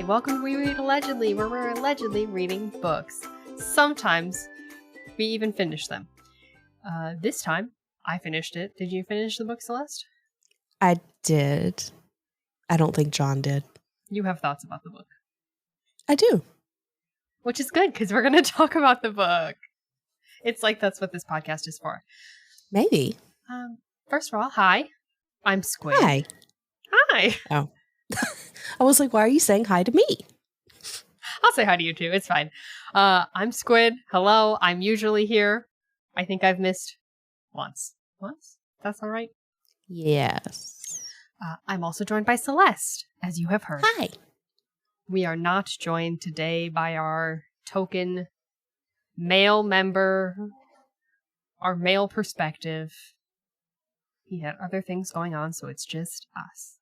welcome to We Read Allegedly, where we're allegedly reading books. Sometimes we even finish them. This time, I finished it. Did you finish the book, Celeste? I did. I don't think John did. You have thoughts about the book. I do. Which is good, because we're going to talk about the book. It's like that's what this podcast is for. Maybe. First of all, hi. I'm Squid. Hi. Hi. Oh. I was like, why are you saying hi to me? I'll say hi to you too. It's fine. I'm Squid. Hello. I'm usually here. I think I've missed once. Once? That's all right? Yes. I'm also joined by Celeste, as you have heard. Hi. We are not joined today by our token male member, our male perspective. He had other things going on, so it's just us.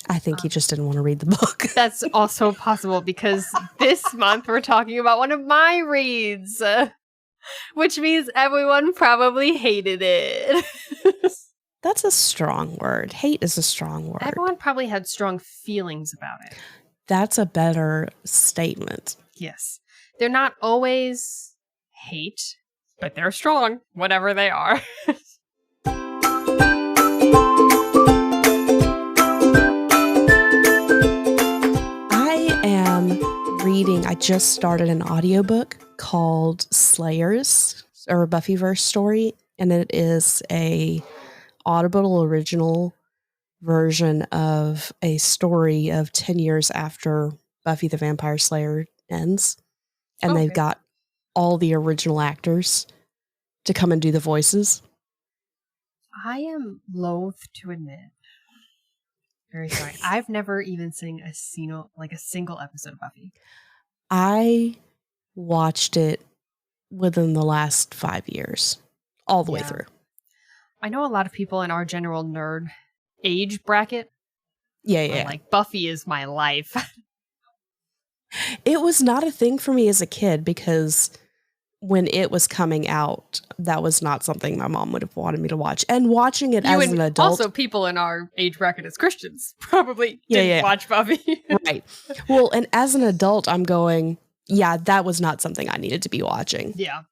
I think he just didn't want to read the book. That's also possible because this month we're talking about one of my reads, which means everyone probably hated it. That's a strong word. Hate is a strong word. Everyone probably had strong feelings about it. That's a better statement. Yes. They're not always hate, but they're strong, whatever they are. I just started an audiobook called Slayers, or a Buffyverse story, and it is a Audible original version of a story of 10 years after Buffy the Vampire Slayer ends. And they've got all the original actors to come and do the voices. I am loath to admit, very sorry, I've never even seen a single episode of Buffy. I watched it within the last 5 years, all the way through. I know a lot of people in our general nerd age bracket. Yeah. Like, Buffy is my life. It was not a thing for me as a kid because when it was coming out, that was not something my mom would have wanted me to watch. And watching it as an adult... Also, people in our age bracket as Christians probably didn't watch Buffy. Right. Well, and as an adult, I'm going, yeah, that was not something I needed to be watching. Yeah.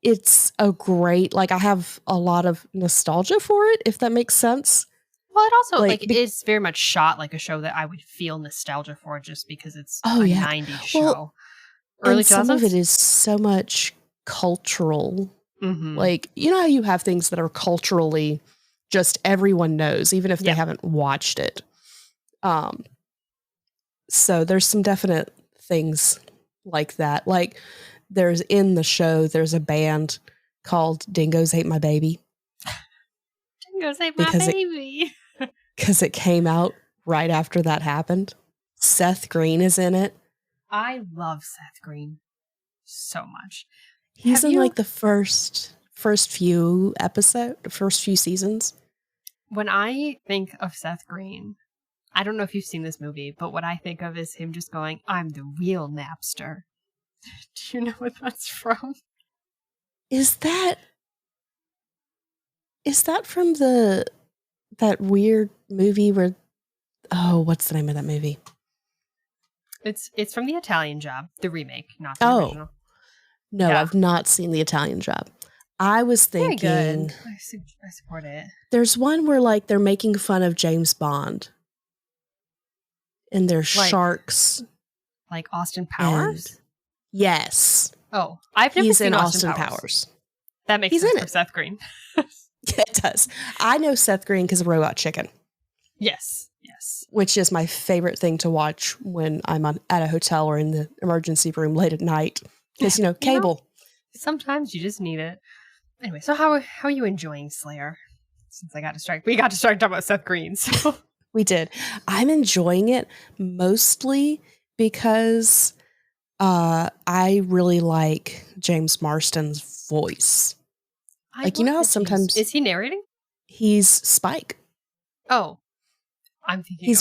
It's a great... Like, I have a lot of nostalgia for it, if that makes sense. Well, it also, it's very much shot like a show that I would feel nostalgia for just because it's a 90s show. Well, early and some of it is so much cultural. Mm-hmm. Like, you know how you have things that are culturally just everyone knows, even if they haven't watched it. So there's some definite things like that. Like there's there's a band called Dingoes Ate My Baby. Dingoes Ate My Baby. Because it came out right after that happened. Seth Green is in it. I love Seth Green so much. He's in like the first few seasons. When I think of Seth Green, I don't know if you've seen this movie, but what I think of is him just going, "I'm the real Napster." Do you know what that's from? Is that from that weird movie where what's the name of that movie? It's from The Italian Job, the remake, not the original. No, I've not seen The Italian Job. I was thinking... Very good. I support it. There's one where, like, they're making fun of James Bond. And there's sharks. Like Austin Powers? Yes. Oh, I've never seen Austin Powers. Powers. That makes sense for Seth Green. Yeah, it does. I know Seth Green because of Robot Chicken. Yes. Which is my favorite thing to watch when I'm at a hotel or in the emergency room late at night. Because, cable. Sometimes you just need it. Anyway, so how are you enjoying Slayer? Since we got distracted talking about Seth Green. So. We did. I'm enjoying it mostly because I really like James Marston's voice. You know how sometimes... Is he narrating? He's Spike. Oh. I'm thinking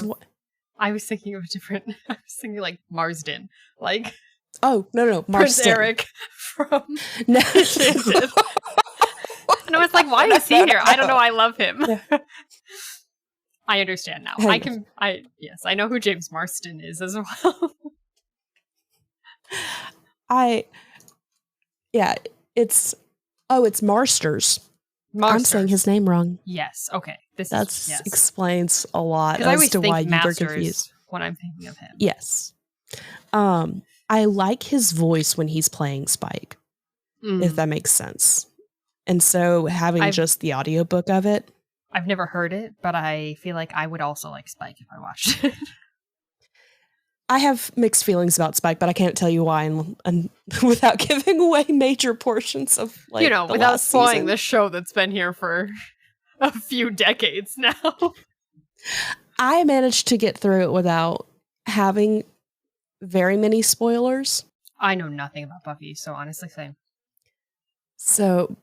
I was thinking of a different... I was thinking like Marsden. Like... Oh, no. Marsden. Prince Eric from... No. No, it's like, why is he here? I don't know. I love him. I understand now. Yes, I know who James Marston is as well. It's Marsters. I'm saying his Marsters. name wrong. Yes. Okay. That explains a lot I as always to think why you were Masters confused. when I'm thinking of him. Yes. I like his voice when he's playing Spike, if that makes sense. And so having just the audiobook of it. I've never heard it, but I feel like I would also like Spike if I watched it. I have mixed feelings about Spike, but I can't tell you why and without giving away major portions of without spoiling the show that's been here for a few decades now. I managed to get through it without having very many spoilers. I know nothing about Buffy, so honestly, same. So,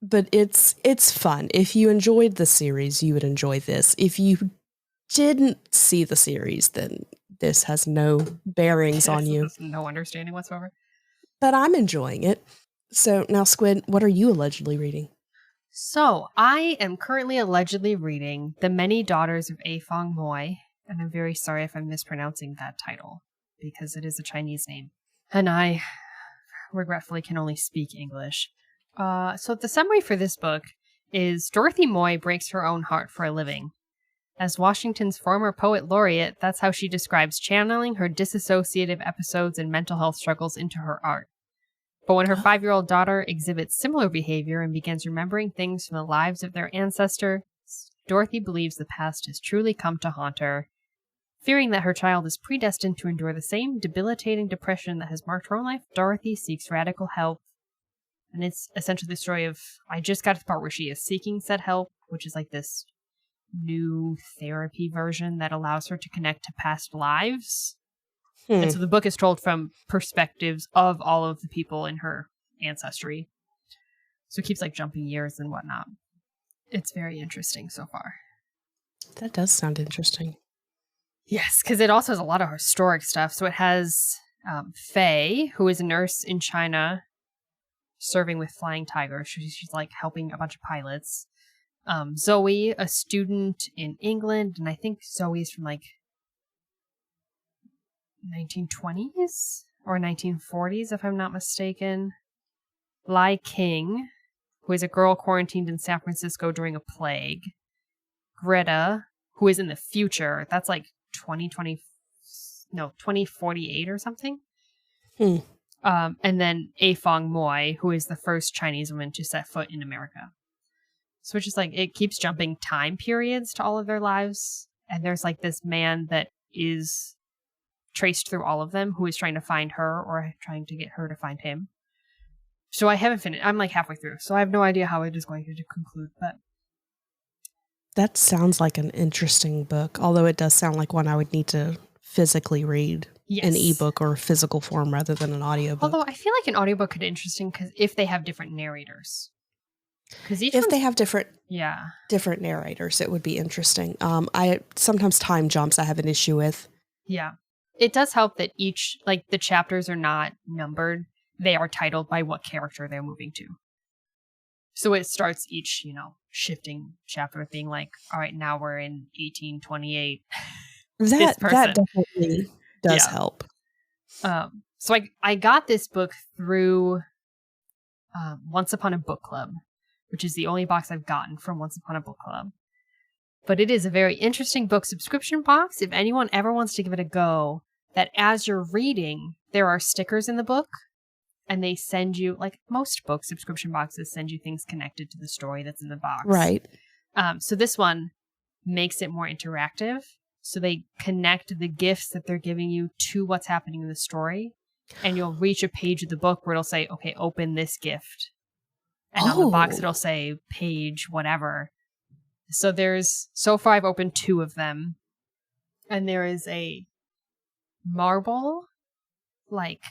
but it's fun. If you enjoyed the series, you would enjoy this. If you didn't see the series, then this has no bearings on you. No understanding whatsoever. But I'm enjoying it. So now, Squid, what are you allegedly reading? So I am currently allegedly reading The Many Daughters of A Fong Moy, and I'm very sorry if I'm mispronouncing that title, because it is a Chinese name. And I regretfully can only speak English. So the summary for this book is Dorothy Moy breaks her own heart for a living. As Washington's former poet laureate, that's how she describes channeling her disassociative episodes and mental health struggles into her art. But when her 5-year-old daughter exhibits similar behavior and begins remembering things from the lives of their ancestors, Dorothy believes the past has truly come to haunt her. Fearing that her child is predestined to endure the same debilitating depression that has marked her own life, Dorothy seeks radical help. And it's essentially the story of, I just got to the part where she is seeking said help, which is like this new therapy version that allows her to connect to past lives. And so the book is told from perspectives of all of the people in her ancestry. So it keeps like jumping years and whatnot. It's very interesting so far. That does sound interesting. Yes, because it also has a lot of historic stuff. So it has Faye, who is a nurse in China serving with Flying Tiger. She's like helping a bunch of pilots. Zoe, a student in England, and I think Zoe's from like 1920s or 1940s, if I'm not mistaken. Lai King, who is a girl quarantined in San Francisco during a plague. Greta, who is in the future. That's like 2048 or something. And then A Fong Moy, who is the first Chinese woman to set foot in America. So it's just like, it keeps jumping time periods to all of their lives. And there's like this man that is traced through all of them who is trying to find her or trying to get her to find him. So I haven't finished. I'm like halfway through. So I have no idea how it is going to conclude. But that sounds like an interesting book. Although it does sound like one I would need to physically read. Yes. An ebook or physical form rather than an audiobook. Although I feel like an audiobook could be interesting because if they have different narrators. Because if they have different narrators, it would be interesting. I sometimes time jumps I have an issue with. Yeah. It does help that each, like, the chapters are not numbered. They are titled by what character they're moving to. So it starts each, shifting chapter with being like, all right, now we're in 1828. That definitely does help. So I got this book through Once Upon a Book Club, which is the only box I've gotten from Once Upon a Book Club. But it is a very interesting book subscription box. If anyone ever wants to give it a go, that as you're reading, there are stickers in the book, and they send you, like most book subscription boxes, send you things connected to the story that's in the box. Right. So this one makes it more interactive. So they connect the gifts that they're giving you to what's happening in the story. And you'll reach a page of the book where it'll say, okay, open this gift. And on the box, it'll say page, whatever. So far I've opened 2 of them. And there is a marble, like,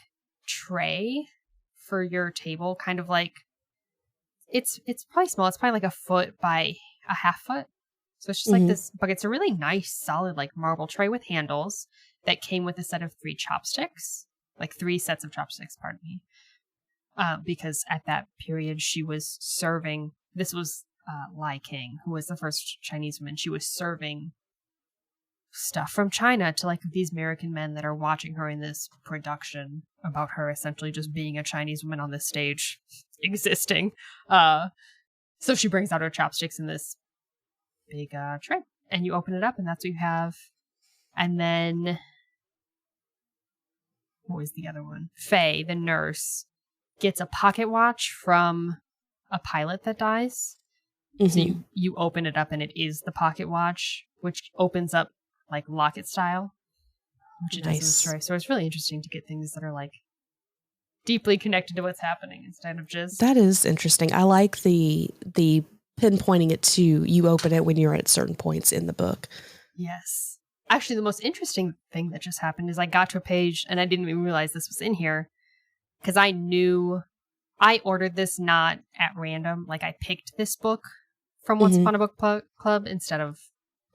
tray for your table. Kind of like, it's probably small. It's probably like a foot by a half foot. So it's just like this, but it's a really nice, solid, like, marble tray with handles that came with a set of 3 chopsticks. Like 3 sets of chopsticks, pardon me. Because at that period she was serving, this was Lai King, who was the first Chinese woman. She was serving stuff from China to like these American men that are watching her in this production about her essentially just being a Chinese woman on this stage existing. So she brings out her chopsticks in this big tray, and you open it up, and that's what you have. And then what was the other one? Faye, the nurse, gets a pocket watch from a pilot that dies. Mm-hmm. So you open it up, and it is the pocket watch, which opens up like locket style, which it does in the story. So it's really interesting to get things that are like deeply connected to what's happening instead of just... That is interesting. I like the pinpointing it to you open it when you're at certain points in the book. Yes. Actually, the most interesting thing that just happened is I got to a page and I didn't even realize this was in here because I knew I ordered this not at random. Like I picked this book from Once Upon a Book Club instead of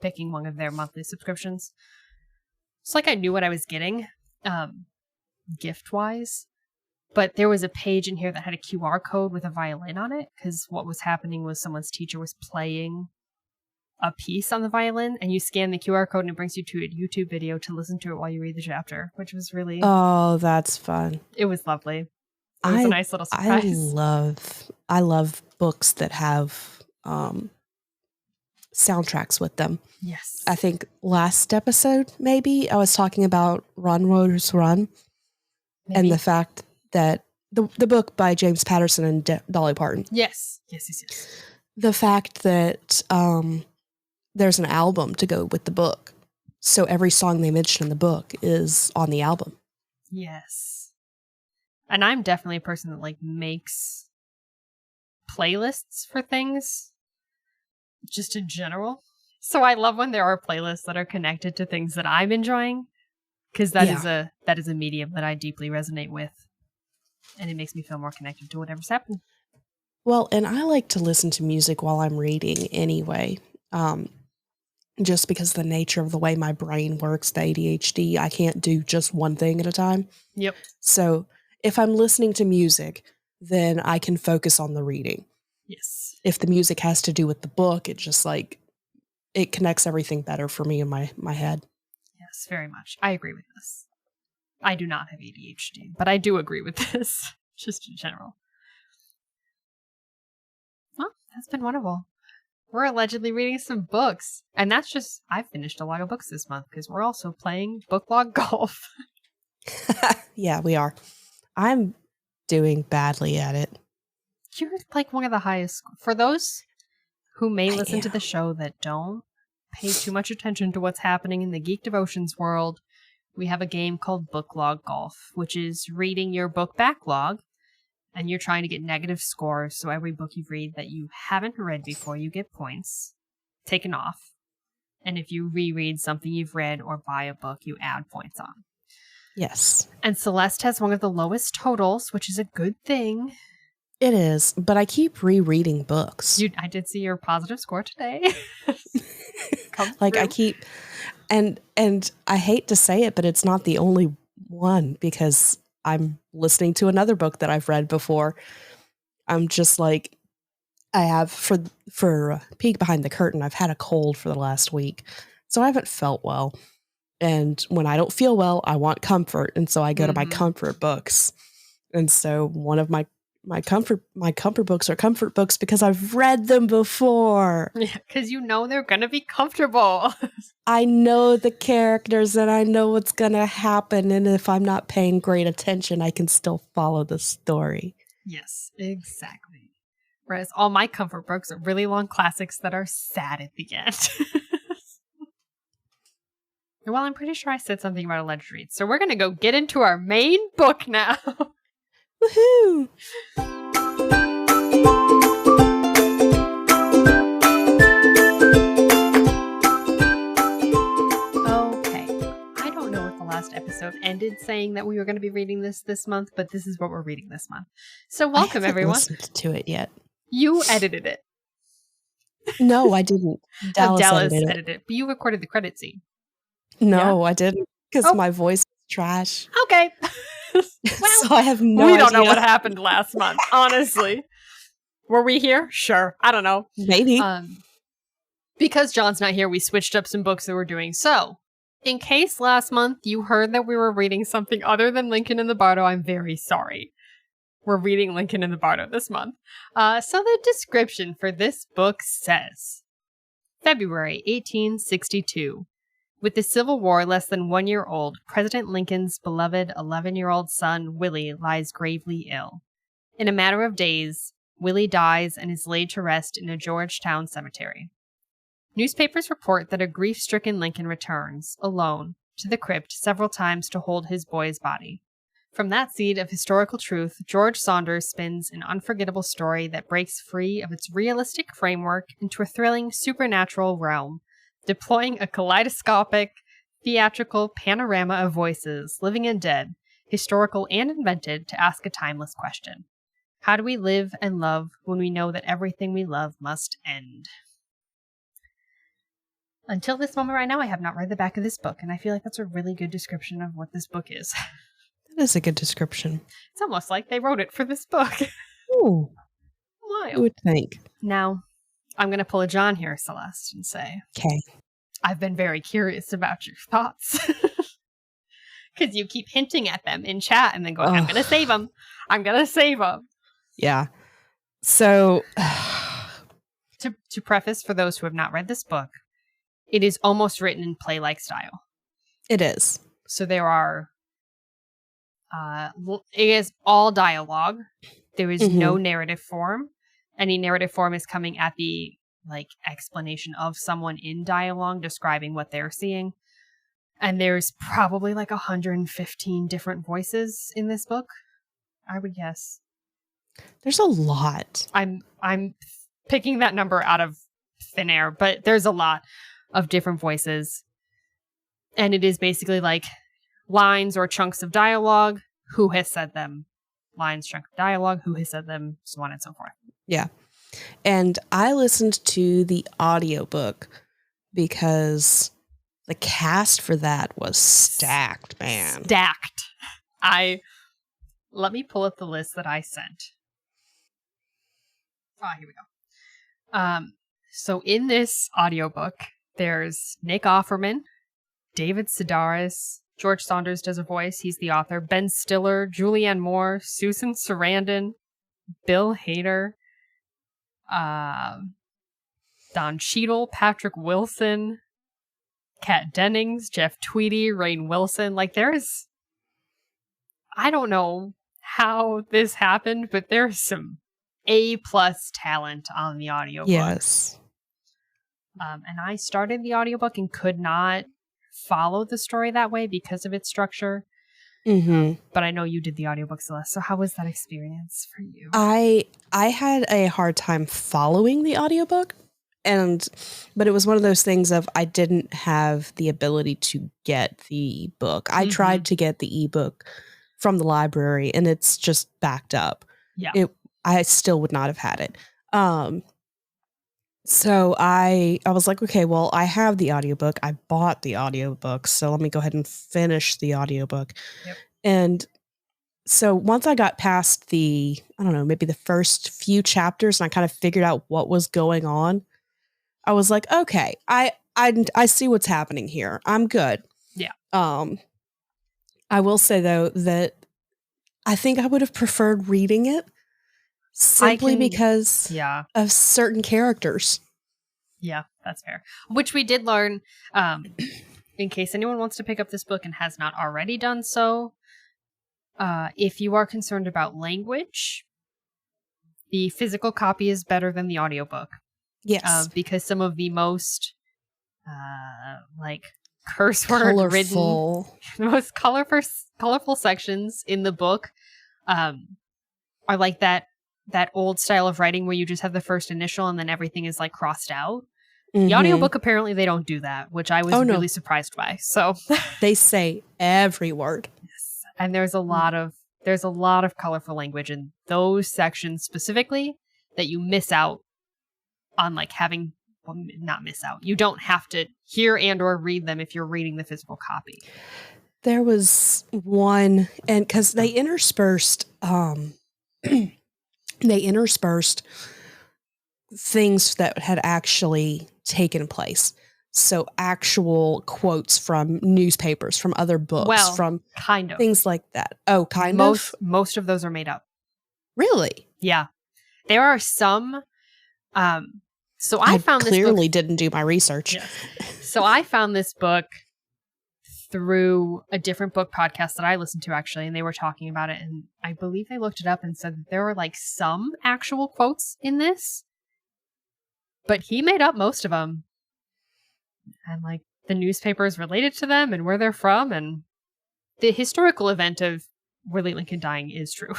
picking one of their monthly subscriptions. It's like I knew what I was getting gift-wise. But there was a page in here that had a QR code with a violin on it because what was happening was someone's teacher was playing a piece on the violin, and you scan the QR code and it brings you to a YouTube video to listen to it while you read the chapter, which was really... Oh, that's fun. It was lovely. It was a nice little surprise. I love books that have soundtracks with them. Yes. I think last episode, maybe, I was talking about Run, Rose, Run, and the fact that the book by James Patterson and Dolly Parton. Yes. The fact that there's an album to go with the book. So every song they mention in the book is on the album. Yes. And I'm definitely a person that like makes playlists for things just in general. So I love when there are playlists that are connected to things that I'm enjoying because that is a medium that I deeply resonate with. And it makes me feel more connected to whatever's happening. Well, and I like to listen to music while I'm reading anyway. Just because the nature of the way my brain works, the ADHD, I can't do just one thing at a time. Yep. So if I'm listening to music, then I can focus on the reading. Yes. If the music has to do with the book, it just like, it connects everything better for me in my head. Yes, very much. I agree with this. I do not have ADHD, but I do agree with this, just in general. Well, that's been wonderful. We're allegedly reading some books, and that's just, I've finished a lot of books this month, because we're also playing book log golf. Yeah, we are. I'm doing badly at it. You're like one of the highest, for those who may listen to the show that don't pay too much attention to what's happening in the Geek Devotions world, we have a game called Book Log Golf, which is reading your book backlog, and you're trying to get negative scores, so every book you read that you haven't read before, you get points taken off. And if you reread something you've read or buy a book, you add points on. Yes. And Celeste has one of the lowest totals, which is a good thing. It is, but I keep rereading books. I did see your positive score today. Like I keep... And I hate to say it, but it's not the only one because I'm listening to another book that I've read before. I'm just like, I have for peek behind the curtain, I've had a cold for the last week, so I haven't felt well. And when I don't feel well, I want comfort, and so I go to my comfort books. And so one of my comfort books are comfort books because I've read them before. Yeah, because you know they're going to be comfortable. I know the characters and I know what's going to happen. And if I'm not paying great attention, I can still follow the story. Yes, exactly. Whereas all my comfort books are really long classics that are sad at the end. Well, I'm pretty sure I said something about alleged reads. So we're going to go get into our main book now. Woohoo! Okay. I don't know if the last episode ended saying that we were going to be reading this month, but this is what we're reading this month. So welcome, everyone. I haven't listened to it yet. You edited it. No, I didn't. Dallas edited it. But you recorded the credit scene. No, I didn't. Because my voice is trash. Okay. Well, so I have no idea. We don't know what happened last month, honestly. Were we here? Sure. I don't know. Maybe. Because John's not here, we switched up some books that we're doing. So, In case last month you heard that we were reading something other than Lincoln and the Bardo, I'm very sorry. We're reading Lincoln and the Bardo this month. So the description for this book says, February 1862. With the Civil War less than 1 year old, President Lincoln's beloved 11-year-old son, Willie, lies gravely ill. In a matter of days, Willie dies and is laid to rest in a Georgetown cemetery. Newspapers report that a grief-stricken Lincoln returns, alone, to the crypt several times to hold his boy's body. From that seed of historical truth, George Saunders spins an unforgettable story that breaks free of its realistic framework into a thrilling supernatural realm, deploying a kaleidoscopic, theatrical panorama of voices, living and dead, historical and invented, to ask a timeless question. How do we live and love when we know that everything we love must end? Until this moment right now, I have not read the back of this book, and I feel like that's a really good description of what this book is. That is a good description. It's almost like they wrote it for this book. Ooh. Wild. You would think. Now, I'm going to pull a John here, Celeste, and say, okay, I've been very curious about your thoughts. Because you keep hinting at them in chat and then going, I'm going to save them. I'm going to save them. Yeah. So, to preface for those who have not read this book, it is almost written in play-like style. It is. So there are, it is all dialogue. There is no narrative form. Any narrative form is coming at the explanation of someone in dialogue describing what they're seeing. And there's probably 115 different voices in this book, I would guess. There's a lot. I'm picking that number out of thin air, but there's a lot of different voices. And it is basically lines or chunks of dialogue, who has said them, lines, chunk of dialogue, who has said them, so on and so forth. Yeah. And I listened to the audiobook because the cast for that was stacked, man. Stacked. Let me pull up the list that I sent. Here we go. So in this audiobook, there's Nick Offerman, David Sedaris, George Saunders does a voice, he's the author, Ben Stiller, Julianne Moore, Susan Sarandon, Bill Hader, Don Cheadle, Patrick Wilson, Kat Dennings, Jeff Tweedy, Rainn Wilson. There's, I don't know how this happened, but there's some A+ talent on the audiobook. Yes. And I started the audiobook and could not follow the story that way because of its structure. But I know you did the audiobook, Celeste. So how was that experience for you? I had a hard time following the audiobook, but it was one of those things of I didn't have the ability to get the book. I tried to get the ebook from the library and it's just backed up. Yeah. I still would not have had it. So I was like, okay, well, I have the audiobook. I bought the audiobook, so let me go ahead and finish the audiobook. Yep. And so once I got past maybe the first few chapters and I kind of figured out what was going on, I was like, okay, I see what's happening here. I'm good. Yeah. I will say though that I think I would have preferred reading it. Simply because of certain characters. Yeah, that's fair. Which we did learn, in case anyone wants to pick up this book and has not already done so, if you are concerned about language, the physical copy is better than the audiobook. Yes. Because some of the most, curse word ridden, the most colorful sections in the book, are like that old style of writing where you just have the first initial and then everything is crossed out. The audiobook, apparently they don't do that, which I was really surprised by. So they say every word. Yes. And there's a lot of colorful language in those sections specifically that you miss out on not miss out. You don't have to hear and or read them if you're reading the physical copy. There was one, and because they interspersed things that had actually taken place. So actual quotes from newspapers, from other books, from kind of things like that. Oh, kind of? Most of those are made up. Really? Yeah. There are some. So I found this book. Clearly didn't do my research. Yes. So I found this book through a different book podcast that I listened to, actually, and they were talking about it. And I believe they looked it up and said that there were like some actual quotes in this, but he made up most of them. And like the newspapers related to them and where they're from, and the historical event of Willie Lincoln dying is true.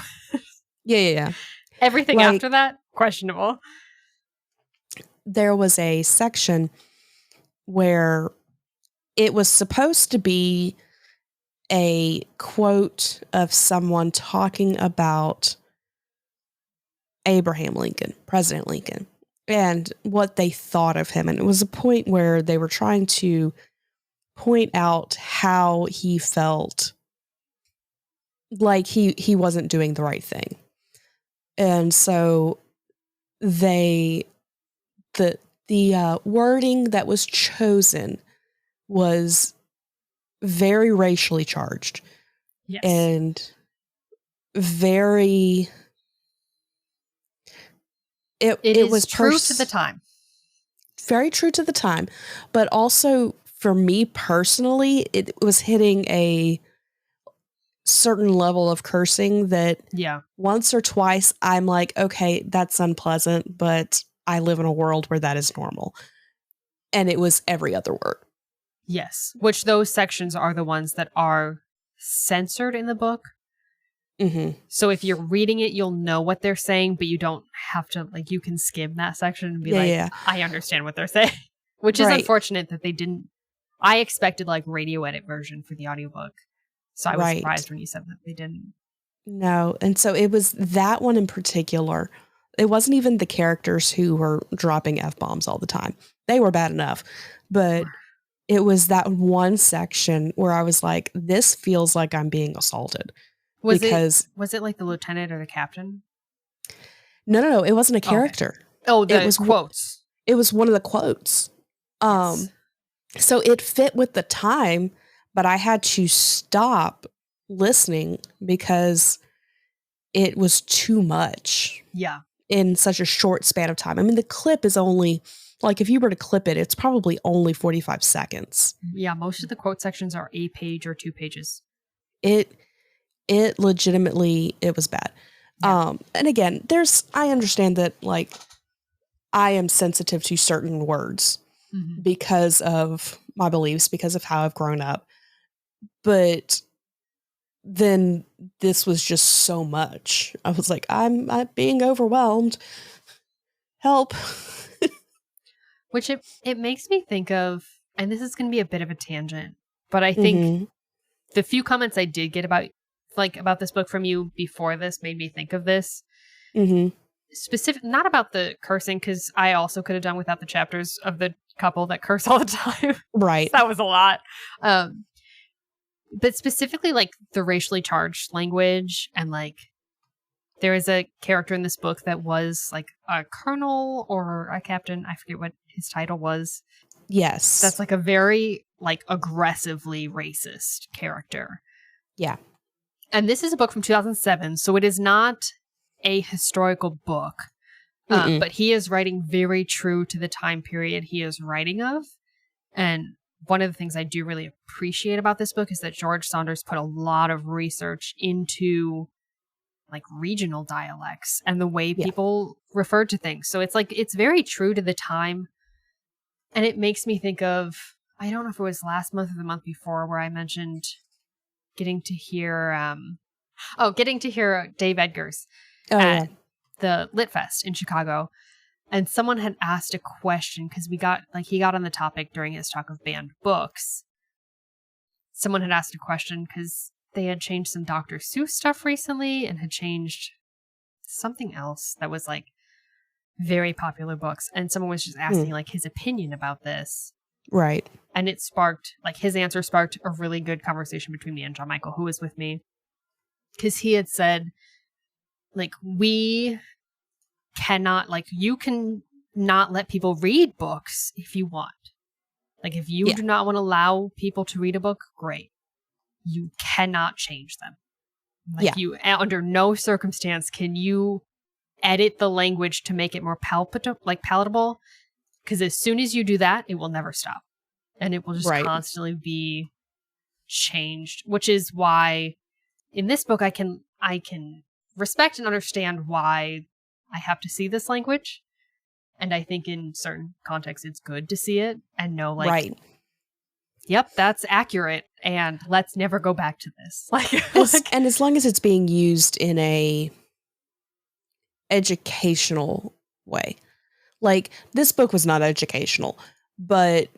Yeah. Everything after that, questionable. There was a section where it was supposed to be a quote of someone talking about Abraham Lincoln, President Lincoln, and what they thought of him. And it was a point where they were trying to point out how he felt like he wasn't doing the right thing. And so the wording that was chosen was very racially charged. Yes. And very it was true to the time. Very true to the time. But also for me personally, it was hitting a certain level of cursing that once or twice I'm like, okay, that's unpleasant, but I live in a world where that is normal. And it was every other word. Yes. Which those sections are the ones that are censored in the book. Mm-hmm. So if you're reading it, you'll know what they're saying, but you don't have to, like, you can skim that section and be I understand what they're saying. Which is unfortunate that they didn't. I expected like radio edit version for the audiobook. So I was surprised when you said that they didn't. No. And so it was that one in particular. It wasn't even the characters who were dropping F-bombs all the time. They were bad enough. But it was that one section where I was like, this feels like I'm being assaulted. Was it like the lieutenant or the captain? No. It wasn't a character. Okay. It was quotes. It was one of the quotes. Yes. So it fit with the time, but I had to stop listening because it was too much. Yeah. In such a short span of time. I mean, the clip is only, like, if you were to clip it, it's probably only 45 seconds. Yeah, most of the quote sections are a page or 2 pages. It legitimately, it was bad. Yeah. And again, I understand that, like, I am sensitive to certain words because of my beliefs, because of how I've grown up. But then this was just so much. I was like, I'm being overwhelmed. Help. Which it makes me think of, and this is going to be a bit of a tangent, but I think the few comments I did get about this book from you before this made me think of this. Specific, not about the cursing, because I also could have done without the chapters of the couple that curse all the time. Right. That was a lot. But specifically, like, the racially charged language, and, like, there is a character in this book that was, like, a colonel or a captain. I forget what his title was. Yes. That's, like, a very, like, aggressively racist character. Yeah. And this is a book from 2007, so it is not a historical book. But he is writing very true to the time period he is writing of. And one of the things I do really appreciate about this book is that George Saunders put a lot of research into, like, regional dialects and the way people referred to things. So it's like, it's very true to the time. And it makes me think of, I don't know if it was last month or the month before, where I mentioned getting to hear Dave Edgar's at the Lit Fest in Chicago. And someone had asked a question, because he got on the topic during his talk of banned books. Someone had asked a question because they had changed some Dr. Seuss stuff recently and had changed something else that was, like, very popular books. And someone was just asking, like, his opinion about this. Right. And it sparked, like, his answer sparked a really good conversation between me and John Michael, who was with me. Because he had said, like, we cannot, like, you can not let people read books if you want. Like, if you do not want to allow people to read a book, great. You cannot change them. Like, you, under no circumstance can you edit the language to make it more palatable. Because as soon as you do that, it will never stop. And it will just constantly be changed. Which is why in this book I can respect and understand why I have to see this language. And I think in certain contexts it's good to see it and know, like, yep, that's accurate, and let's never go back to this. And as long as it's being used in a educational way. Like, this book was not educational, but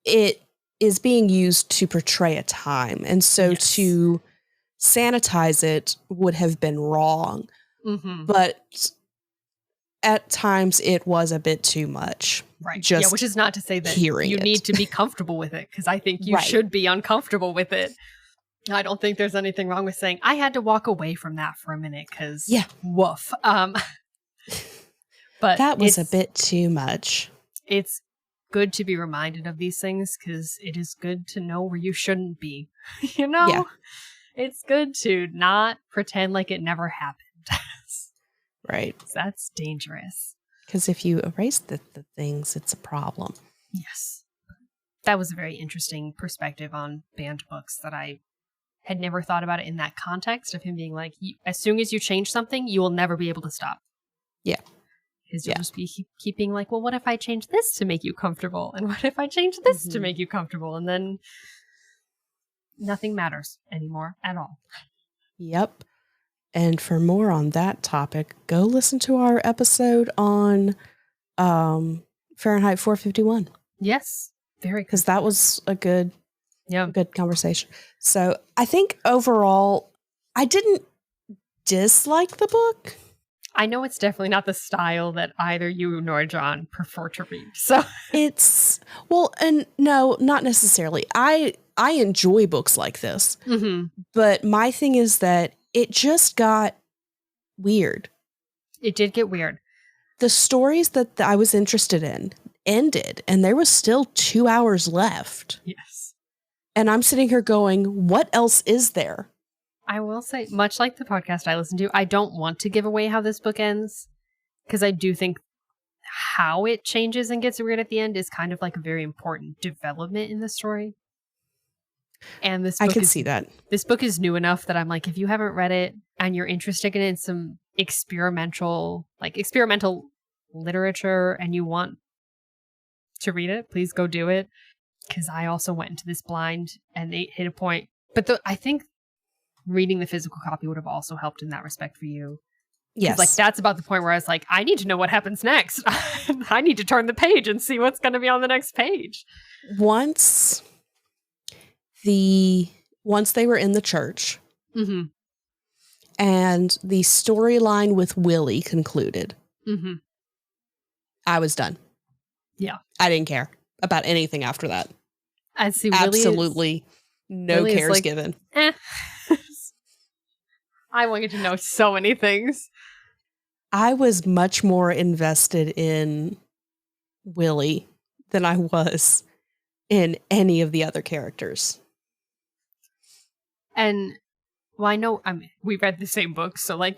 it is being used to portray a time. And so to sanitize it would have been wrong. Mm-hmm. But at times it was a bit too much. Right. Just which is not to say that you need to be comfortable with it, because I think you should be uncomfortable with it. I don't think there's anything wrong with saying, I had to walk away from that for a minute because woof. But that was a bit too much. It's good to be reminded of these things, because it is good to know where you shouldn't be. You know? Yeah. It's good to not pretend like it never happened. Right. That's dangerous. Because if you erase the things, it's a problem. Yes. That was a very interesting perspective on banned books that I had never thought about it in that context of him being like, as soon as you change something, you will never be able to stop. Yeah. Because you'll just be keeping like, well, what if I change this to make you comfortable? And what if I change this to make you comfortable? And then nothing matters anymore at all. Yep. And for more on that topic, go listen to our episode on Fahrenheit 451. Yes. Very good. Because that was a good conversation. So I think overall, I didn't dislike the book. I know it's definitely not the style that either you nor John prefer to read. So it's, well, and no, not necessarily. I enjoy books like this. Mm-hmm. But my thing is that it just got weird. It did get weird. The stories that I was interested in ended, and there was still 2 hours left. Yes. And I'm sitting here going, what else is there? I will say, much like the podcast I listen to, I don't want to give away how this book ends, because I do think how it changes and gets weird at the end is kind of like a very important development in the story. And this book see that. This book is new enough that I'm like, if you haven't read it and you're interested in some experimental literature and you want to read it, please go do it. Because I also went into this blind and it hit a point. But I think reading the physical copy would have also helped in that respect for you. Yes. Like, that's about the point where I was like, I need to know what happens next. I need to turn the page and see what's going to be on the next page. Once they were in the church, mm-hmm. and the storyline with Willie concluded, mm-hmm. I was done. Yeah. I didn't care about anything after that. I see. Absolutely no cares given. I wanted to know so many things. I was much more invested in Willie than I was in any of the other characters. And, well, I know, we read the same book, so, like,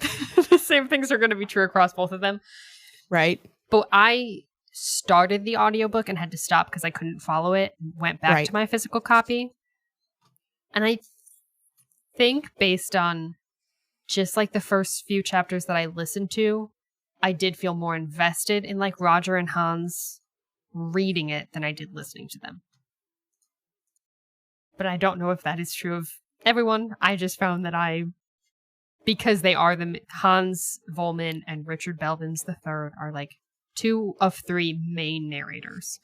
the same things are going to be true across both of them. Right. But I started the audiobook and had to stop because I couldn't follow it. Went back to my physical copy. And I think based on just, like, the first few chapters that I listened to, I did feel more invested in, like, Roger and Hans reading it than I did listening to them. But I don't know if that is true of everyone. I just found that because they are Hans Volman and Richard Belvins III are like 2 of 3 main narrators.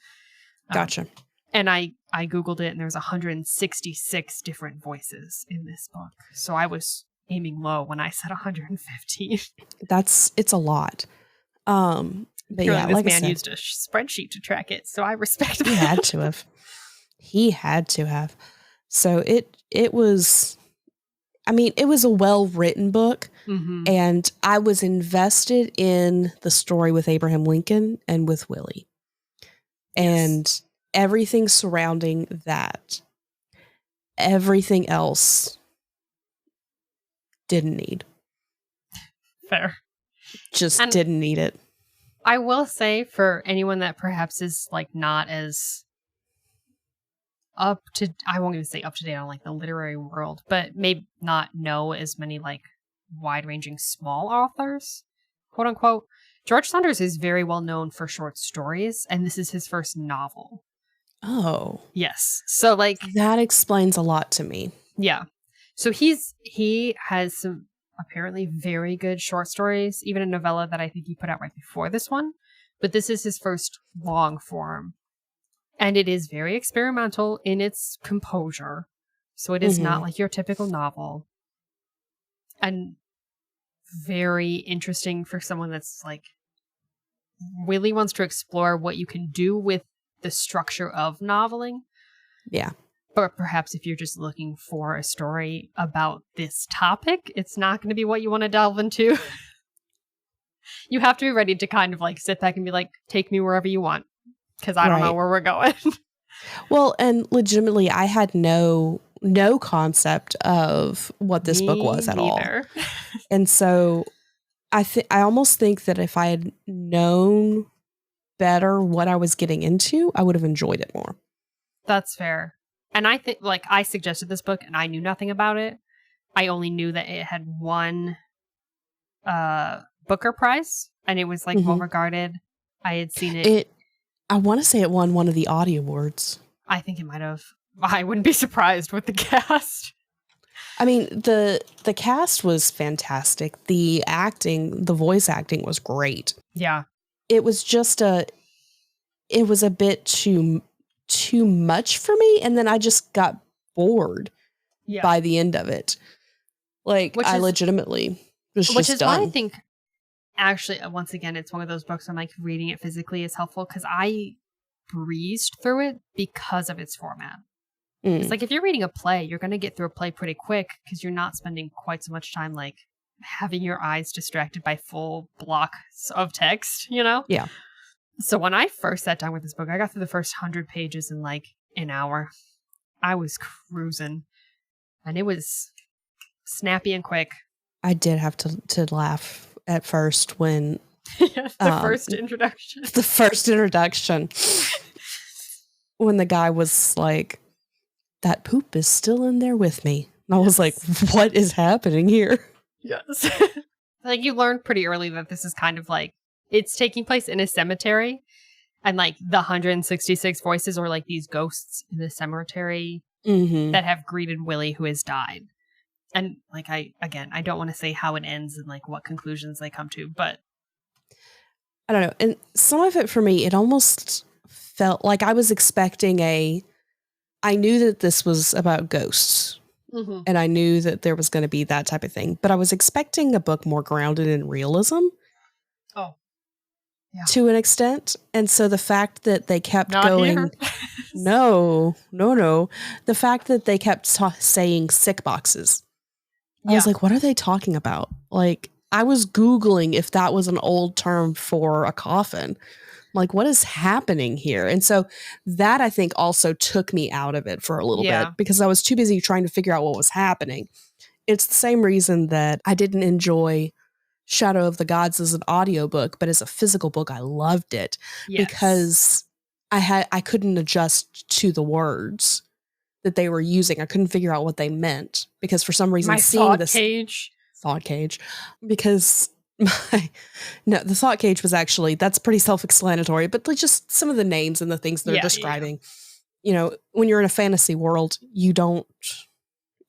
Gotcha. And I Googled it and there's 166 different voices in this book. So I was aiming low when I said 115. It's a lot. But yeah, this man used a spreadsheet to track it. So I respect that. He had to have. So it was, it was a well-written book, mm-hmm. and I was invested in the story with Abraham Lincoln and with Willie. Yes. And everything surrounding that, everything else didn't need. Fair. Just And didn't need it. I will say, for anyone that perhaps is like not as up to, I won't even say up to date on like the literary world, but may not know as many like wide-ranging small authors, quote unquote. George Saunders is very well known for short stories, and this is his first novel. Oh. Yes. So like that explains a lot to me. Yeah. So he has some apparently very good short stories, even a novella that I think he put out right before this one. But this is his first long form. And it is very experimental in its composure. So it is not like your typical novel. And very interesting for someone that's like really wants to explore what you can do with the structure of noveling. Yeah. But perhaps if you're just looking for a story about this topic, it's not going to be what you want to delve into. You have to be ready to kind of like sit back and be like, take me wherever you want, because I don't know where we're going. Well, and legitimately, I had no concept of what this book was at all. And so I almost think that if I had known better what I was getting into, I would have enjoyed it more. That's fair. And I think, like, I suggested this book and I knew nothing about it. I only knew that it had won Booker Prize and it was like well regarded. I had seen it. I want to say it won one of the audio awards. I think it might have. I wouldn't be surprised with the cast. I mean, the cast was fantastic. The voice acting was great. Yeah. It was just it was a bit too much for me, and then I just got bored by the end of it. Like, I legitimately was just done. Which is why I think, actually, once again, it's one of those books I'm like, reading it physically is helpful, because I breezed through it because of its format. It's like if you're reading a play, you're going to get through a play pretty quick because you're not spending quite so much time like having your eyes distracted by full blocks of text, you know? Yeah. So when I first sat down with this book, I got through the first 100 pages in like an hour. I was cruising and it was snappy and quick. I did have to laugh at first when first introduction. The first introduction. When the guy was like, that poop is still in there with me. And I was like, what is happening here? Yes. Like, you learned pretty early that this is kind of like, it's taking place in a cemetery. And like the 166 voices are like these ghosts in the cemetery that have greeted Willie who has died. And like, I don't want to say how it ends and like what conclusions they come to, but I don't know. And some of it for me, it almost felt like I was expecting I knew that this was about ghosts and I knew that there was going to be that type of thing, but I was expecting a book more grounded in realism. Oh, yeah. To an extent. And so the fact that they kept going, no. The fact that they kept saying sick boxes. I was like, what are they talking about? Like, I was Googling if that was an old term for a coffin. Like, what is happening here? And so that, I think, also took me out of it for a little bit because I was too busy trying to figure out what was happening. It's the same reason that I didn't enjoy Shadow of the Gods as an audiobook, but as a physical book, I loved it because I couldn't adjust to the words that they were using. I couldn't figure out what they meant because for some reason thought cage, because the thought cage was actually, that's pretty self-explanatory, but just some of the names and the things they're describing, you know, when you're in a fantasy world,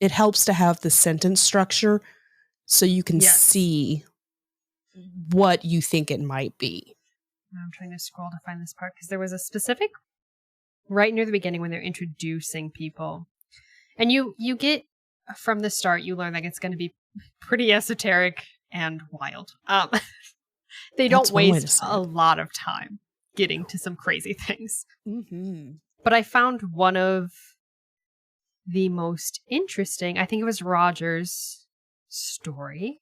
it helps to have the sentence structure so you can see what you think it might be. I'm trying to scroll to find this part because there was a specific right near the beginning when they're introducing people, and you get from the start, you learn that it's going to be pretty esoteric and wild. They don't waste a lot of time getting to some crazy things. But I found one of the most interesting, I think it was Roger's story,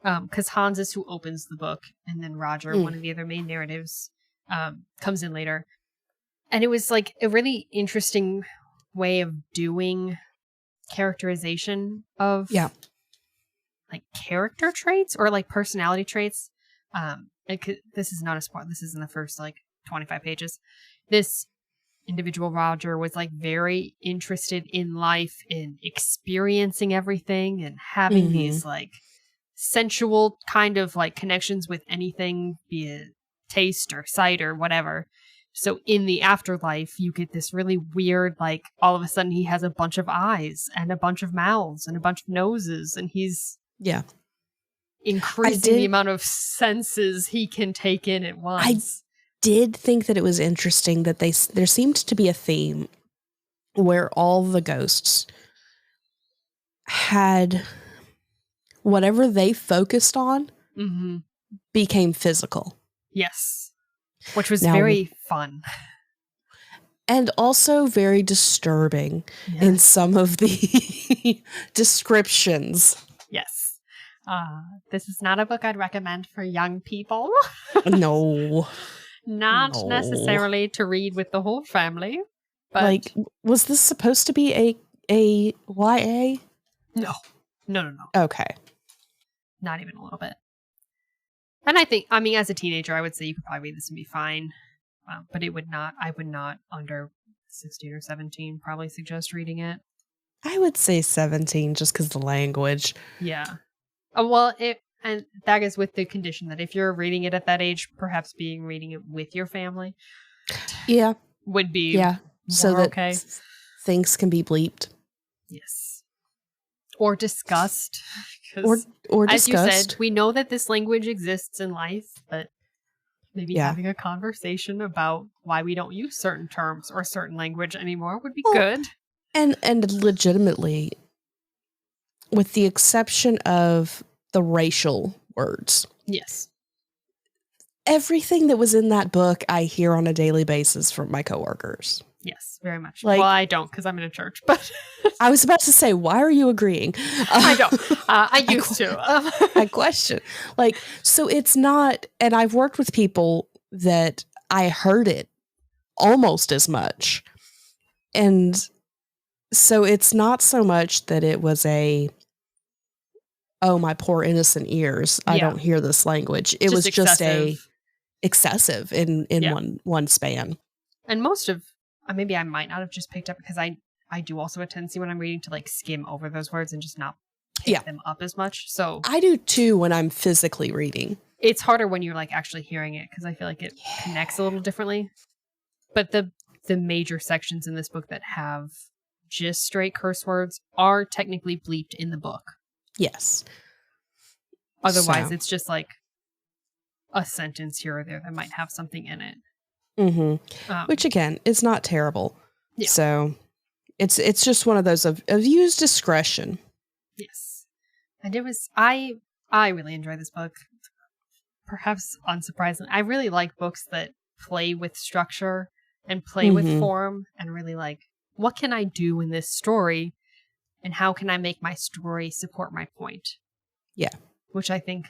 because Hans is who opens the book, and then Roger, one of the other main narratives, comes in later. And it was like a really interesting way of doing characterization of like character traits or like personality traits. This is not a spoiler. This is in the first like 25 pages. This individual Roger was like very interested in life, in experiencing everything and having these like sensual kind of like connections with anything, be it taste or sight or whatever. So in the afterlife, you get this really weird, like all of a sudden he has a bunch of eyes and a bunch of mouths and a bunch of noses, and he's increasing the amount of senses he can take in at once. I did think that it was interesting that there seemed to be a theme where all the ghosts had whatever they focused on became physical. Yes. Which was very fun. And also very disturbing in some of the descriptions. Yes. This is not a book I'd recommend for young people. No. Not necessarily to read with the whole family. But like, was this supposed to be a YA? No. No. Okay. Not even a little bit. And I mean, as a teenager, I would say you could probably read this and be fine. But I would not under 16 or 17 probably suggest reading it. I would say 17 just because the language. Yeah. And that is with the condition that if you're reading it at that age, perhaps reading it with your family. Yeah. Would be so that okay. Things can be bleeped. Yes. Or discussed. Or as discussed. you said, we know that this language exists in life, but maybe having a conversation about why we don't use certain terms or certain language anymore would be good. And legitimately, with the exception of the racial words. Yes. Everything that was in that book, I hear on a daily basis from my coworkers. Yes, very much. Like, well, I don't because I'm in a church, but I was about to say, why are you agreeing? I don't. I used to. I question. Like, so it's not, and I've worked with people that I heard it almost as much. And so it's not so much that it was oh, my poor innocent ears, I don't hear this language. It was just excessive in one span. And most of, maybe I might not have just picked up because I do also have a tendency when I'm reading to like skim over those words and just not pick them up as much. So I do too when I'm physically reading. It's harder when you're like actually hearing it because I feel like it connects a little differently. But the major sections in this book that have just straight curse words are technically bleeped in the book. Yes. Otherwise, it's just like a sentence here or there that might have something in it. Which again is not terrible. Yeah. So it's just one of those of use discretion. Yes. And it was I really enjoy this book. Perhaps unsurprisingly, I really like books that play with structure and play with form and really like, what can I do in this story and how can I make my story support my point? Yeah. Which I think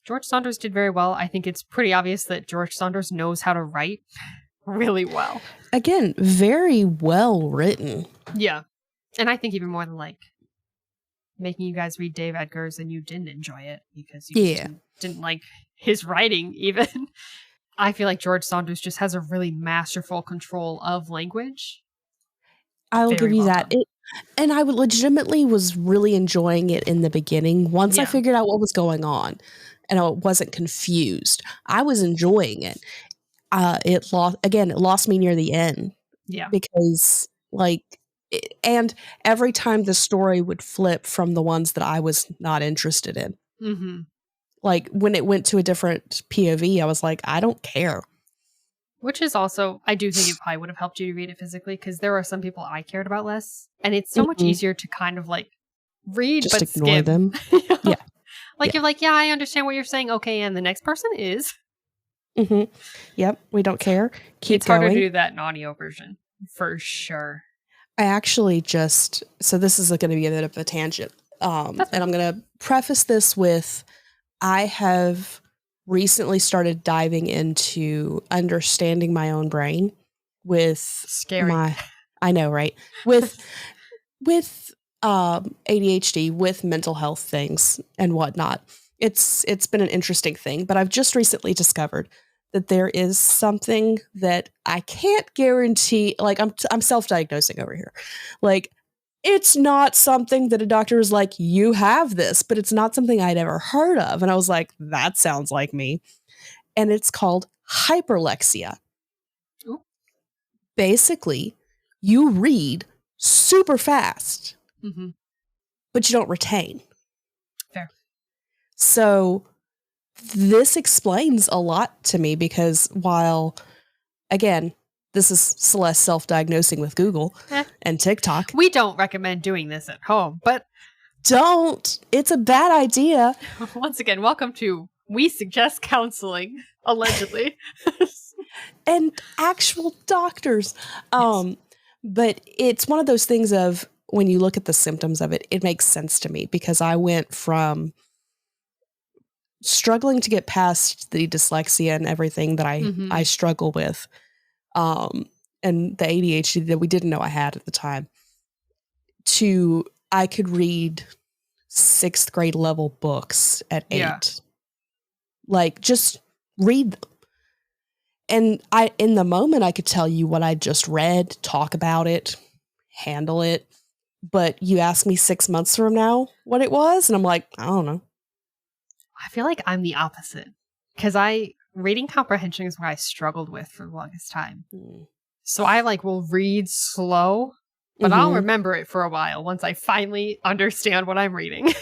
George Saunders did very well. I think it's pretty obvious that George Saunders knows how to write really well. Again, very well written. Yeah. And I think even more than like making you guys read Dave Edgar's and you didn't enjoy it because you just didn't like his writing even. I feel like George Saunders just has a really masterful control of language. I'll give you that. And I legitimately was really enjoying it in the beginning. Once I figured out what was going on and I wasn't confused, I was enjoying it. It lost me near the end. Yeah. Because and every time the story would flip from the ones that I was not interested in. Mm-hmm. Like when it went to a different POV, I was like, I don't care. Which is also, I do think it probably would have helped you to read it physically because there are some people I cared about less. And it's so much easier to kind of like read, just but ignore skim them. Yeah. Like you're like, yeah, I understand what you're saying. Okay. And the next person is. Yep. We don't care. Keep it's going. Harder to do that in audio version for sure. I actually so this is going to be a bit of a tangent. And I'm going to preface this with, I have recently started diving into understanding my own brain with Scary. I know, right? With ADHD, with mental health things and whatnot. It's been an interesting thing, but I've just recently discovered that there is something that I can't guarantee. Like I'm self-diagnosing over here. Like it's not something that a doctor is like, you have this, but it's not something I'd ever heard of. And I was like, that sounds like me. And it's called hyperlexia. Ooh. Basically, you read super fast, but you don't retain. Fair. So this explains a lot to me because while, again, this is Celeste self-diagnosing with Google and TikTok. We don't recommend doing this at home, but... Don't. It's a bad idea. Once again, welcome to We Suggest Counseling, allegedly. And actual doctors. Yes. But it's one of those things of when you look at the symptoms of it, it makes sense to me because I went from struggling to get past the dyslexia and everything that I struggle with, and the ADHD that we didn't know I had at the time, to I could read 6th grade level books at 8. Yeah. Like just read them. And in the moment, I could tell you what I just read, talk about it, handle it. But you ask me 6 months from now what it was, and I'm like, I don't know. I feel like I'm the opposite because reading comprehension is what I struggled with for the longest time. So I will read slow, but I'll remember it for a while once I finally understand what I'm reading.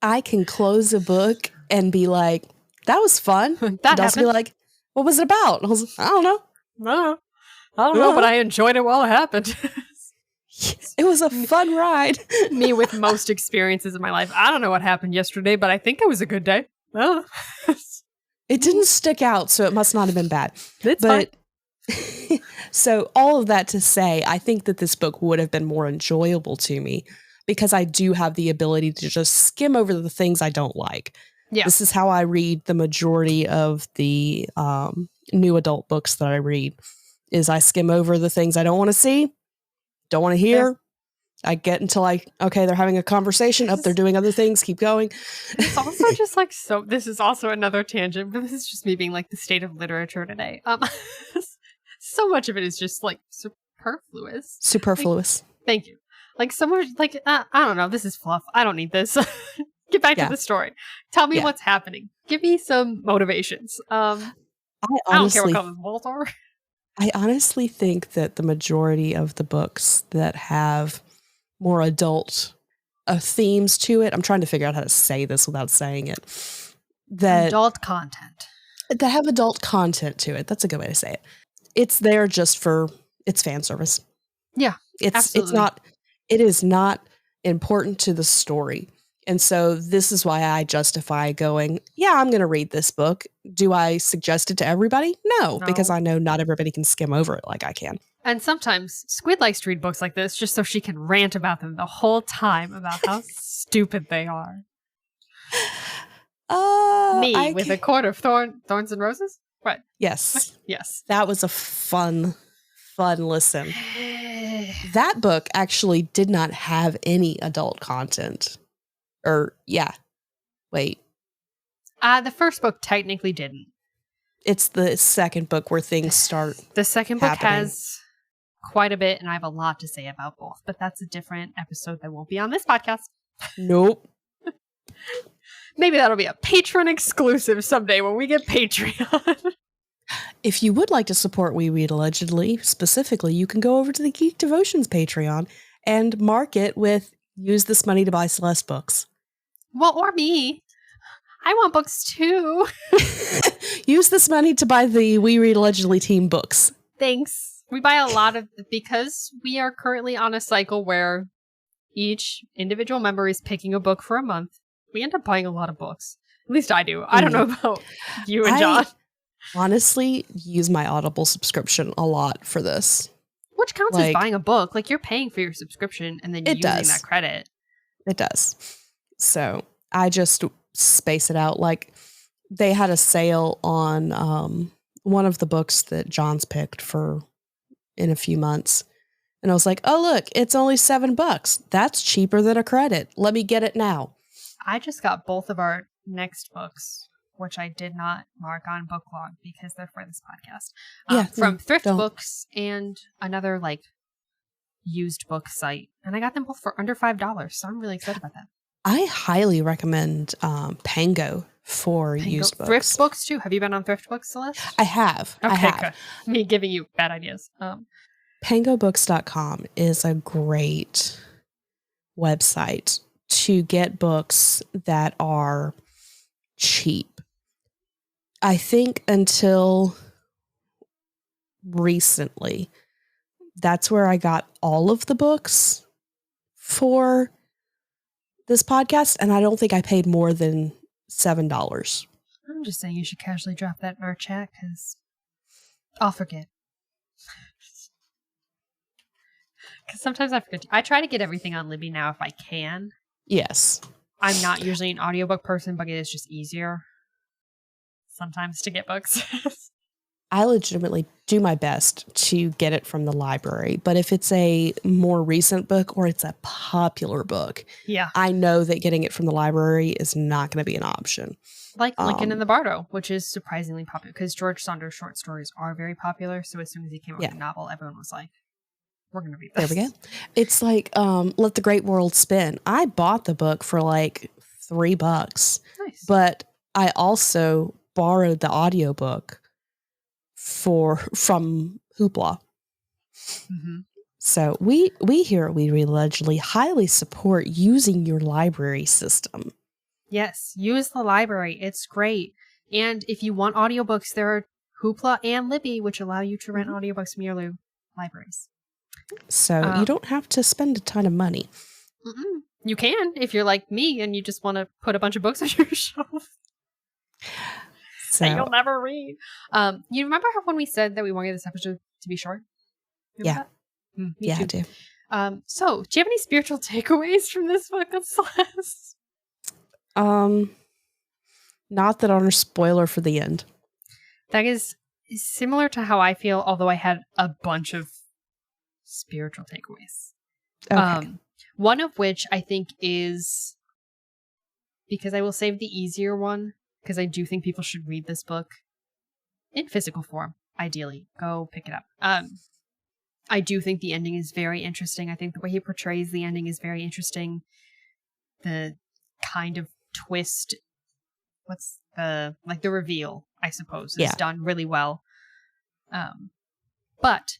I can close a book and be like, that was fun. That also be like, what was it about? And I was like, I don't know. I don't know, but I enjoyed it while it happened. It was a fun ride. Me with most experiences in my life. I don't know what happened yesterday, but I think it was a good day. Oh. It didn't stick out, so it must not have been bad. It's fine. So all of that to say, I think that this book would have been more enjoyable to me because I do have the ability to just skim over the things I don't like. Yeah. This is how I read the majority of the new adult books that I read, is I skim over the things I don't want to see, don't want to hear. Yeah. I get until okay, they're having a conversation. They're doing other things. Keep going. It's also just this is also another tangent, but this is just me being the state of literature today. So much of it is just superfluous. Superfluous. Thank you. So much, I don't know. This is fluff. I don't need this. Get back to the story. Tell me what's happening. Give me some motivations. I don't care what color the walls are. I honestly think that the majority of the books that have more adult themes to it, I'm trying to figure out how to say this without saying it. Adult content. That have adult content to it. That's a good way to say it. It's there just for it's fan service. Yeah, absolutely. It is not important to the story. And so this is why I justify going, yeah, I'm going to read this book. Do I suggest it to everybody? No, because I know not everybody can skim over it like I can. And sometimes Squid likes to read books like this just so she can rant about them the whole time about how stupid they are. With a quart of thorns and roses? What? Yes. Yes. That was a fun listen. That book actually did not have any adult content. Wait. The first book technically didn't. It's the second book where things start. The second book has quite a bit, and I have a lot to say about both, but that's a different episode that won't be on this podcast. Nope. Maybe that'll be a Patreon exclusive someday when we get Patreon. If you would like to support We Read Allegedly, specifically, you can go over to the Geek Devotions Patreon and mark it with use this money to buy Celeste books. Well, or me. I want books too. Use this money to buy the We Read Allegedly team books. Thanks. We buy a lot of, because we are currently on a cycle where each individual member is picking a book for a month. We end up buying a lot of books. At least I do. I don't know about you and John. Honestly, use my Audible subscription a lot for this. Which counts as buying a book. You're paying for your subscription and then using that credit. It does. So I just space it out. They had a sale on one of the books that John's picked for in a few months. And I was like, oh, look, it's only $7. That's cheaper than a credit. Let me get it now. I just got both of our next books, which I did not mark on book log because they're for this podcast. From Thrift Books and another like used book site. And I got them both for under $5. So I'm really excited about that. I highly recommend Pango for used books. Thrift Books too. Have you been on Thrift Books, Celeste? I have. Okay, I have. good. Me giving you bad ideas. Pangobooks.com is a great website to get books that are cheap. I think until recently, that's where I got all of the books for this podcast, and I don't think I paid more than $7. I'm just saying you should casually drop that in our chat because I'll forget. Because sometimes I forget. I try to get everything on Libby now if I can. Yes. I'm not usually an audiobook person, but it is just easier sometimes to get books. I legitimately do my best to get it from the library, but if it's a more recent book or it's a popular book, I know that getting it from the library is not going to be an option. Like Lincoln and the Bardo, which is surprisingly popular because George Saunders' short stories are very popular. So as soon as he came out with a novel, everyone was like, we're going to read this. There we go. It's like Let the Great World Spin. I bought the book for like $3, nice. But I also borrowed the audiobook from Hoopla. Mm-hmm. So we here at We Read Allegedly highly support using your library system. Yes, use the library. It's great. And if you want audiobooks, there are Hoopla and Libby, which allow you to rent audiobooks from your libraries. So you don't have to spend a ton of money. You can if you're like me and you just want to put a bunch of books on your shelf. That you'll never read. You remember how when we said that we wanted this episode to be short? Remember Yeah. I do. So, do you have any spiritual takeaways from this book, Celeste? Not that aren't a spoiler for the end. That is similar to how I feel, although I had a bunch of spiritual takeaways. Okay. One of which I think is, because I will save the easier one, because I do think people should read this book in physical form, ideally. Go pick it up. I do think the ending is very interesting. I think the way he portrays the ending is very interesting. The kind of twist, the reveal, I suppose, is done really well. But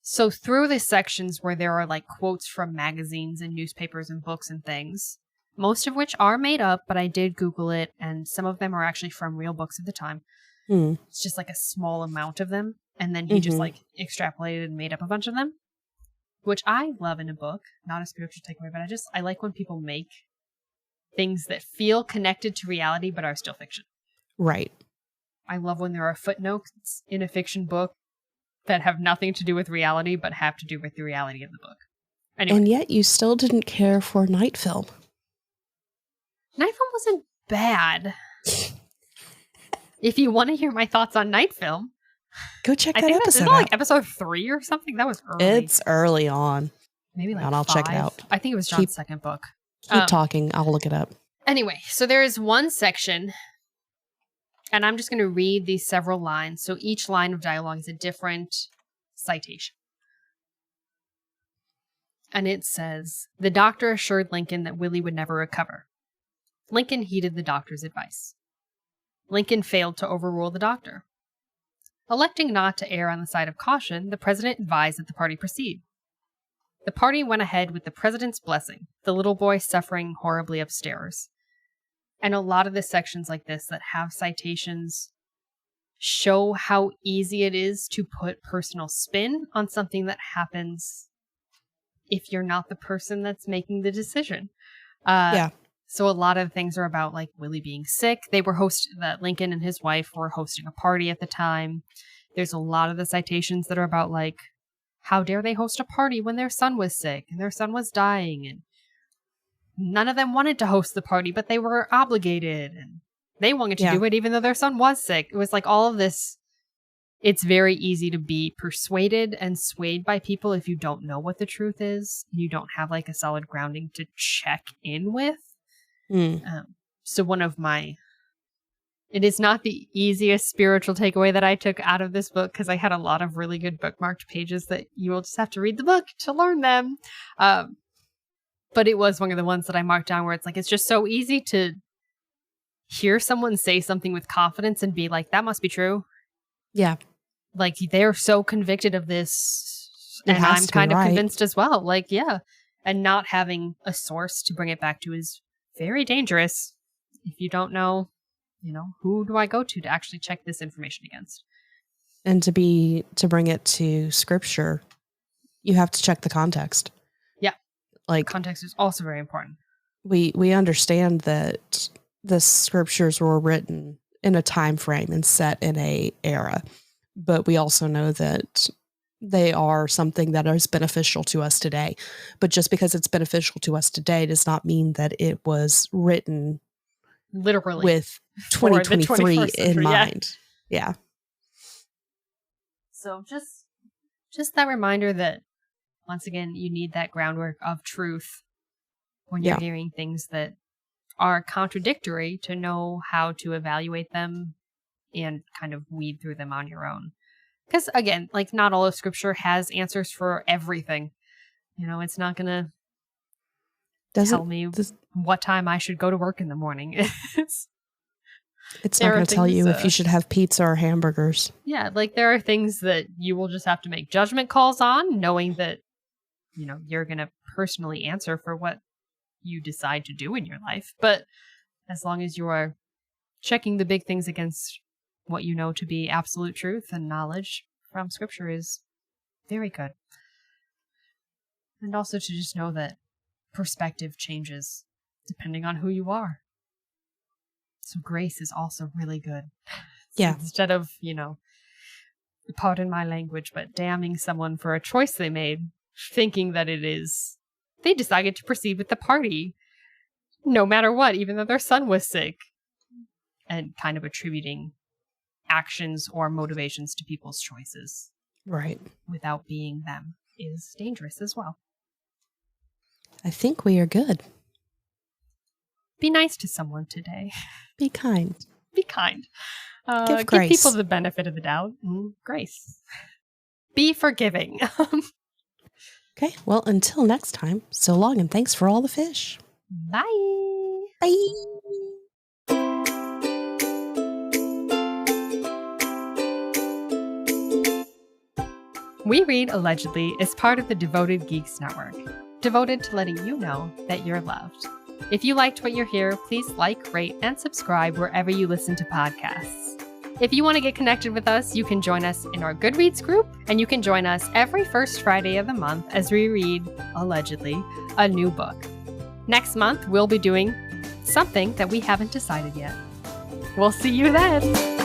so through the sections where there are like quotes from magazines and newspapers and books and things, most of which are made up, but I did Google it, and some of them are actually from real books at the time. It's just like a small amount of them, and then he just like extrapolated and made up a bunch of them, which I love in a book. Not a spiritual takeaway, but I like when people make things that feel connected to reality but are still fiction. Right. I love when there are footnotes in a fiction book that have nothing to do with reality but have to do with the reality of the book. Anyway. And yet you still didn't care for Night Film. Night Film wasn't bad. If you want to hear my thoughts on Night Film, go check that episode out. Like episode 3 or something? That was early. It's early on. Maybe like and I'll 5. check it out. I think it was John's second book. Keep talking. I'll look it up. Anyway, so there is one section, and I'm just going to read these several lines. So each line of dialogue is a different citation. And it says, the doctor assured Lincoln that Willie would never recover. Lincoln heeded the doctor's advice. Lincoln failed to overrule the doctor. Electing not to err on the side of caution, the president advised that the party proceed. The party went ahead with the president's blessing, the little boy suffering horribly upstairs. And a lot of the sections like this that have citations show how easy it is to put personal spin on something that happens if you're not the person that's making the decision. So a lot of things are about like Willie being sick. Lincoln and his wife were hosting a party at the time. There's a lot of the citations that are about like, how dare they host a party when their son was sick and their son was dying, and none of them wanted to host the party, but they were obligated and they wanted to do it even though their son was sick. It was like all of this it's very easy to be persuaded and swayed by people if you don't know what the truth is. You don't have like a solid grounding to check in with. So it is not the easiest spiritual takeaway that I took out of this book, because I had a lot of really good bookmarked pages that you will just have to read the book to learn them. But it was one of the ones that I marked down where it's like, it's just so easy to hear someone say something with confidence and be like, that must be true. Yeah. Like, they're so convicted of this, and I'm kind of convinced as well. Like, yeah. And not having a source to bring it back to is very dangerous. If you don't know, who do I go to actually check this information against? And to bring it to scripture, you have to check the context. Yeah. Like, context is also very important. We understand that the scriptures were written in a time frame and set in a era, but we also know that they are something that is beneficial to us today. But just because it's beneficial to us today does not mean that it was written literally with 2023 in mind. Yeah. So just that reminder that, once again, you need that groundwork of truth when you're hearing things that are contradictory to know how to evaluate them and kind of weed through them on your own. Because, again, like, not all of scripture has answers for everything. It's not going to tell me what time I should go to work in the morning. It's not going to tell you if you should have pizza or hamburgers. Yeah, like, there are things that you will just have to make judgment calls on, knowing that, you're going to personally answer for what you decide to do in your life. But as long as you are checking the big things against what you know to be absolute truth, and knowledge from scripture is very good. And also to just know that perspective changes depending on who you are. So grace is also really good. Yeah. So instead of, pardon my language, but damning someone for a choice they made, thinking that they decided to proceed with the party no matter what, even though their son was sick, and kind of attributing actions or motivations to people's choices. Right. Without being them is dangerous as well. I think we are good. Be nice to someone today. Be kind. Be kind. Give grace. Give people the benefit of the doubt. Grace. Be forgiving. Okay, well, until next time, so long and thanks for all the fish. Bye. Bye. We Read Allegedly is part of the Devoted Geeks Network, devoted to letting you know that you're loved. If you liked what you hear, please like, rate, and subscribe wherever you listen to podcasts. If you want to get connected with us, you can join us in our Goodreads group, and you can join us every first Friday of the month as we read, allegedly, a new book. Next month, we'll be doing something that we haven't decided yet. We'll see you then!